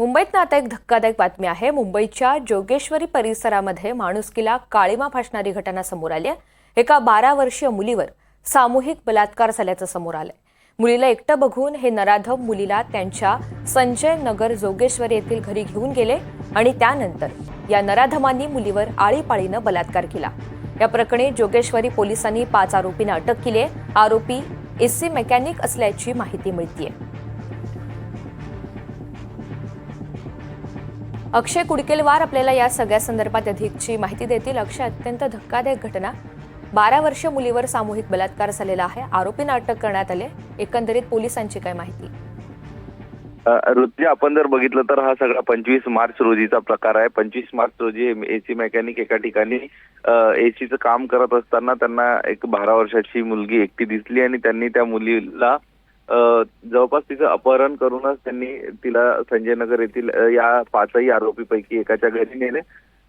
मुंबईतनं आता एक धक्कादायक बातमी आहे। मुंबईच्या जोगेश्वरी परिसरामध्ये माणुसकीला काळिमा फासणारी घटना समोर आली आहे। एका 12 वर्षीय मुलीवर सामूहिक बलात्कार झाल्याचं समोर आलंय। मुलीला एकटं बघून हे नराधम मुलीला त्यांच्या संजय नगर जोगेश्वरी येथील घरी घेऊन गेले आणि त्यानंतर या नराधमांनी मुलीवर आळीपाळीनं बलात्कार केला। या प्रकरणी जोगेश्वरी पोलिसांनी 5 आरोपींना अटक केली आहे। आरोपी एसी मेकॅनिक असल्याची माहिती मिळतेय। अक्षय कुडकेलवार आपल्याला या सगळ्या संदर्भात अधिकची माहिती देतील। अक्षय, अत्यंत धक्कादायक घटना, 12 वर्षीय मुलीवर सामूहिक बलात्कार झालेला आहे। आरोपींना अटक करण्यात आले। एकंदरीत पोलिसांची काय माहिती? ऋतुजा, आपण जर बघितलं तर हा सगळा 25 मार्च रोजीचा प्रकार आहे। 25 मार्च रोजी एसी मेकॅनिक एका ठिकाणी एसीचं काम करत असताना त्यांना एक 12 वर्षाची मुलगी एकटी दिसली आणि त्यांनी त्या मुलीला जवळपास तिचं अपहरण करूनच त्यांनी तिला संजय नगर येथील या 5ही आरोपीपैकी एकाच्या घरी नेले।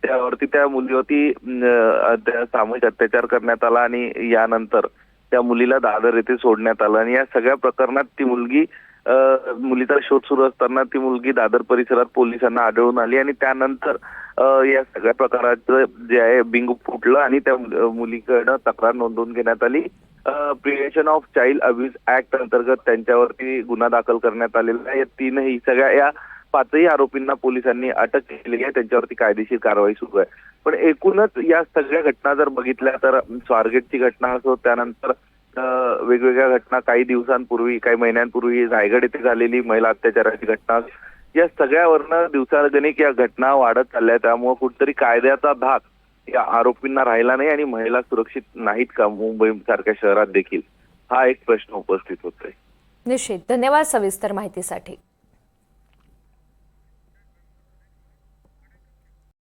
त्यावरती त्या मुलीवरती सामूहिक अत्याचार करण्यात आला आणि यानंतर त्या मुलीला दादर येथे सोडण्यात आलं आणि या सगळ्या प्रकरणात ती मुलगी मुलीचा शोध सुरू असताना ती मुलगी दादर परिसरात पोलिसांना आढळून आली आणि त्यानंतर या सगळ्या प्रकाराचं जे आहे बिंग फुटलं आणि त्या मुलीकडनं तक्रार नोंदवून घेण्यात आली। Prevention of child abuse act अंतर्गत त्यांच्यावरती गुन्हा दाखल करण्यात आलेला आहे। तीनही सगळ्या या 5ही आरोपींना पोलिसांनी अटक केली आहे। त्यांच्यावरती कायदेशीर कारवाई सुरू आहे। पण एकूणच या सगळ्या घटना जर बघितल्या तर स्वारगेटची घटना असो, त्यानंतर वेगवेगळ्या घटना काही दिवसांपूर्वी, काही महिन्यांपूर्वी रायगड येथे झालेली महिला अत्याचाराची घटना, या सगळ्यावरनं दिवसागणिक या घटना वाढत चालल्या। त्यामुळे कुठेतरी कायद्याचा धाक या आरोपींना राहिला नाही आणि महिला सुरक्षित नाहीत का मुंबई सारख्या शहरात देखील, हा एक प्रश्न उपस्थित होतोय। निश्चित, धन्यवाद सविस्तर माहितीसाठी।